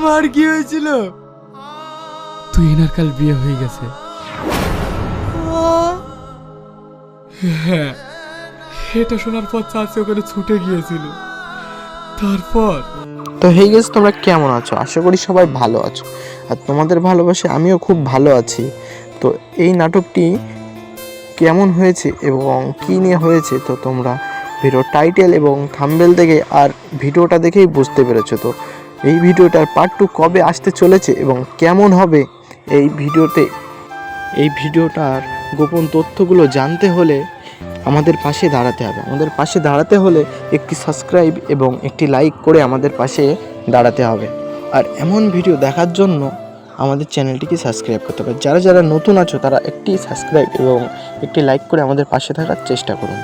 মার কি হয়েছিল? তুই এনার কাল বিয়ে হয়ে গেছে। হ্যাঁ, এটা শোনার পর চাচি ওখানে ছুটে গিয়েছিল। তারপর তো হেই গেস, তোমরা কেমন আছো? আশা করি সবাই ভালো আছো, আর তোমাদের ভালোবাসে আমিও খুব ভালো আছি। তো এই নাটকটি কেমন হয়েছে এবং কী নিয়ে হয়েছে তো তোমরা ভিডিও টাইটেল এবং থাম্বনেল দেখে আর ভিডিওটা দেখেই বুঝতে পেরেছো। তো এই ভিডিওটার পার্ট 2 কবে আসতে চলেছে এবং কেমন হবে এই ভিডিওটার গোপন তথ্যগুলো জানতে হলে আমাদের পাশে দাঁড়াতে হবে। আমাদের পাশে দাঁড়াতে হলে একটি সাবস্ক্রাইব এবং একটি লাইক করে আমাদের পাশে দাঁড়াতে হবে। আর এমন ভিডিও দেখার জন্য আমাদের চ্যানেলটিকে সাবস্ক্রাইব করতে হবে। যারা যারা নতুন আছো তারা একটি সাবস্ক্রাইব এবং একটি লাইক করে আমাদের পাশে থাকার চেষ্টা করুন।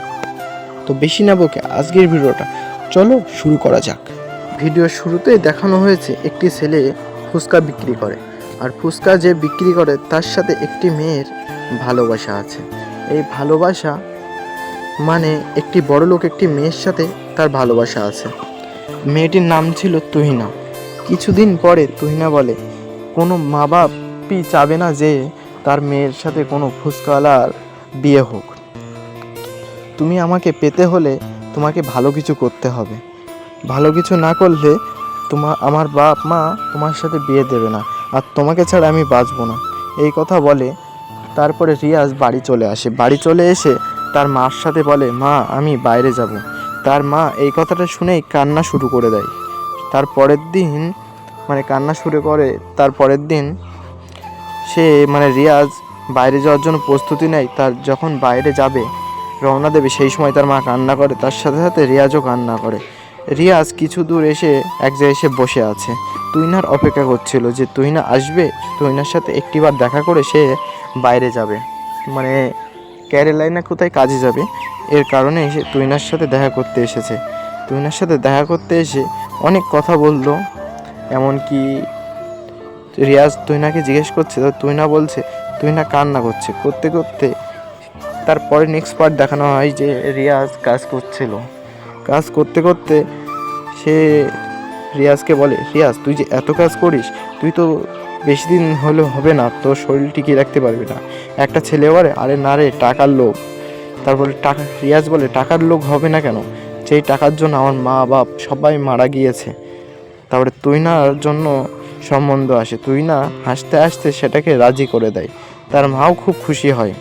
তো বেশি না বকে আজকের ভিডিওটা চলো শুরু করা যাক। ভিডিওর শুরুতেই দেখানো হয়েছে একটি ছেলে ফুচকা বিক্রি করে, আর ফুচকা যে বিক্রি করে তার সাথে একটি মেয়ের ভালোবাসা আছে। এই ভালোবাসা মানে একটি বড়লোক একটি মেয়ের সাথে তার ভালোবাসা আছে। মেয়েটির নাম ছিল তুহিনা। কিছুদিন পরে তুহিনা বলে, কোনো মা বাপই চাবে না যে তার মেয়ের সাথে কোনো ফুচকাওয়ালার বিয়ে হোক। তুমি আমাকে পেতে হলে তোমাকে ভালো কিছু করতে হবে, ভালো কিছু না করলে আমার বাপ মা তোমার সাথে বিয়ে দেবে না, আর তোমাকে ছাড়া আমি বাঁচবো না। এই কথা বলে তারপরে রিয়াজ বাড়ি চলে আসে। বাড়ি চলে এসে তার মার সাথে বলে, মা আমি বাইরে যাব। তার মা এই কথাটা শুনেই কান্না শুরু করে দেয়। তারপরের দিন সে রিয়াজ বাইরে যাওয়ার জন্য প্রস্তুতি নেয়। তার যখন বাইরে যাবে রওনা দেবে সেই সময় তার মা কান্না করে, তার সাথে সাথে রিয়াজও কান্না করে। রিয়াজ কিছু দূর এসে এক জায়গায় এসে বসে আছে। তুহিনার অপেক্ষা করছিল যে তুহিনা আসবে, তুহিনার সাথে একটিবার দেখা করে সে বাইরে যাবে, কেরালায় না কোথায় কাজে যাবে। এর কারণে সে তুহিনার সাথে দেখা করতে এসেছে। তুহিনার সাথে দেখা করতে এসে অনেক কথা বললো, এমনকি রিয়াজ তুহিনাকে জিজ্ঞেস করছে, তো তুহিনা বলছে, তুহিনা কান্না করতে করতে তারপরে নেক্সট পার্ট দেখানো হয় যে রিয়াজ কাজ করতে করতে সে রিয়াজকে বলে, রিয়াজ তুই যে এত কাজ করিস, তুই তো বেশি দিন হলে হবে না, তোর শরীর টিকিয়ে রাখতে পারবি না। একটা ছেলে বলে, আরে না রে, টাকার লোভ। তারপরে রিয়াজ বলে, টাকার লোভ হবে না কেন, যেই টাকার জন্য আমার মা বাপ সবাই মারা গিয়েছে। তারপরে তুহিনার জন্য সম্বন্ধ আসে। তুহিনা হাসতে হাসতে সেটাকে রাজি করে দেয়। তার মাও খুব খুশি হয়।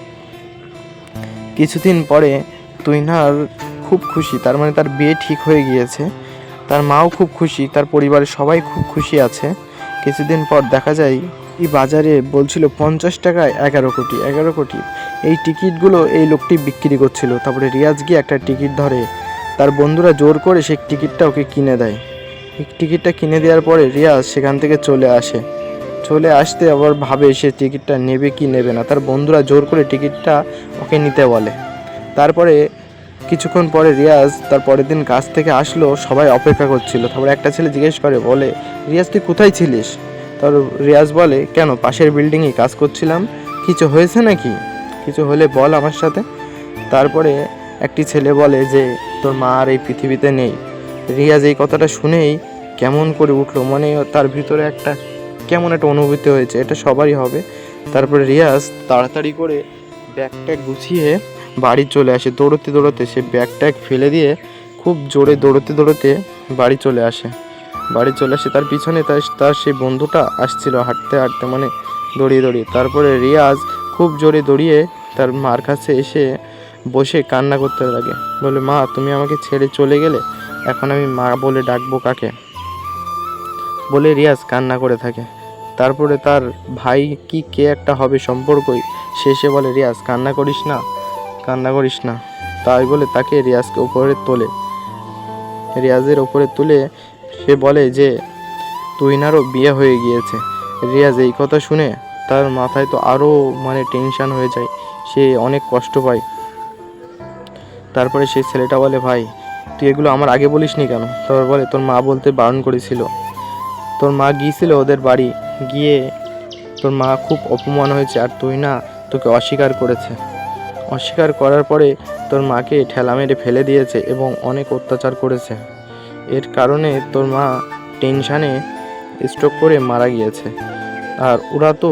কিছুদিন পরে তুহিনার খুব খুশি, তার বিয়ে ঠিক হয়ে গিয়েছে। তার মাও খুব খুশি, তার পরিবারের সবাই খুব খুশি আছে। কিছুদিন পর দেখা যায় এই বাজারে বলছিল 50 টাকায় 11 কোটি এই টিকিটগুলো এই লোকটি বিক্রি করছিল। তারপরে রিয়াজ গিয়ে একটা টিকিট ধরে, তার বন্ধুরা জোর করে সেই টিকিটটা ওকে কিনে দেয়। এই টিকিটটা কিনে দেওয়ার পরে রিয়াজ সেখান থেকে চলে আসতে আবার ভাবে সে টিকিটটা নেবে কি নেবে না। তার বন্ধুরা জোর করে টিকিটটা ওকে নিতে বলে। তারপরে কিছুক্ষণ পরে রিয়াজ তার পরের দিন কাজ থেকে আসলো, সবাই অপেক্ষা করছিল। তারপরে একটা ছেলে জিজ্ঞেস করে, বলে, রিয়াজ তুই কোথায় ছিলিস? তার রিয়াজ বলে, কেন, পাশের বিল্ডিংয়ে কাজ করছিলাম। কিছু হয়েছে নাকি? কিছু হলে বল আমার সাথে। তারপরে একটি ছেলে বলে যে তোর মা আর এই পৃথিবীতে নেই। রিয়াজ এই কথাটা শুনেই কেমন করে উঠলো, তার ভিতরে কেমন একটা অনুভূতি হয়েছে, এটা সবারই হবে। তারপরে রিয়াজ তাড়াতাড়ি করে ব্যাগট্যাগ গুছিয়ে বাড়ি চলে আসে। দৌড়তে সে ব্যাগট্যাগ ফেলে দিয়ে খুব জোরে দৌড়তে বাড়ি চলে আসে। তার পিছনে তার সেই বন্ধুটা আসছিল হাঁটতে দৌড়িয়ে। তারপরে রিয়াজ খুব জোরে দৌড়িয়ে তার মার কাছে এসে বসে কান্না করতে লাগে। বলে, মা তুমি আমাকে ছেড়ে চলে গেলে, এখন আমি মা বলে ডাকবো কাকে? বলে রিয়াজ কান্না করে থাকে। তারপরে তার ভাই কি কে একটা হবে সম্পর্কই, শেষে বলে, রিয়াজ কান্না করিস না। তাই বলে তাকে রিয়াজের ওপরে তুলে সে বলে যে তুহিনারও বিয়ে হয়ে গিয়েছে। রিয়াজ এই কথা শুনে তার মাথায় তো আরও টেনশন হয়ে যায়, সে অনেক কষ্ট পায়। তারপরে সেই ছেলেটা বলে, ভাই তুই এগুলো আমার আগে বলিসনি কেন? তারপর বলে, তোর মা বলতে বারণ করেছিল। তোর মা গিয়েছিল ওদের বাড়ি, গিয়ে তোর মা খুব অপমান হয়েছে, আর তুহিনা তোকে অস্বীকার করার পরে তোর মাকে ঠেলা মেরে ফেলে দিয়েছে এবং অনেক অত্যাচার করেছে। এর কারণে তোর মা টেনশানে স্ট্রোক করে মারা গিয়েছে। আর ওরা তো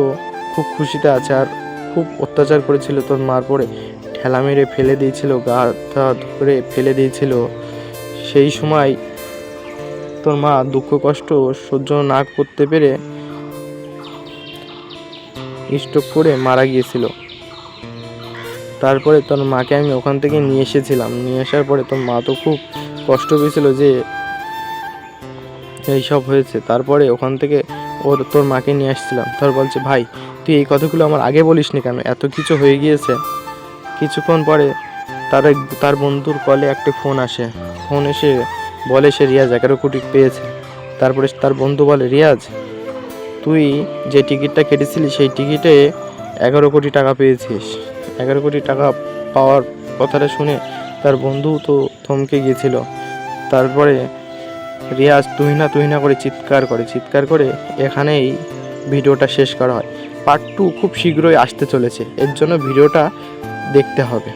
খুব খুশিতে আছে, আর খুব অত্যাচার করেছিল তোর মার পরে, ঠেলা মেরে ফেলে দিয়েছিল, গা হাত ধরে ফেলে দিয়েছিল। সেই সময় তোর মা দুঃখ কষ্ট সহ্য না করতে পেরে স্ট্রোক করে মারা গিয়েছিল। তারপরে তোর মাকে আমি ওখান থেকে নিয়ে এসেছিলাম। নিয়ে আসার পরে তোর মা তো খুব কষ্ট পেয়েছিল যে এইসব হয়েছে। তারপরে ওখান থেকে তোর মাকে নিয়ে আসছিলাম। তার বলছে, ভাই তুই এই কথাগুলো আমার আগে বলিসনি কেন, এত কিছু হয়ে গিয়েছে। কিছুক্ষণ পরে তার বন্ধুর কলে একটা ফোন আসে। ফোন এসে বলে সে রিয়াজ 11 কোটি পেয়েছে। তারপরে তার বন্ধু বলে, রিয়াজ তুই যে টিকিটটা কেটেছিলি সেই টিকিটে 11 কোটি টাকা পেয়েছিস। 11 কোটি টাকা পাওয়ার কথাটা শুনে তার বন্ধু তো থমকে গিয়েছিল। তারপরে রিয়াজ তুই না করে চিৎকার করে এখানেই ভিডিওটা শেষ করা হয়। পার্ট 2 খুব শীঘ্রই আসতে চলেছে, এর জন্য ভিডিওটা দেখতে হবে।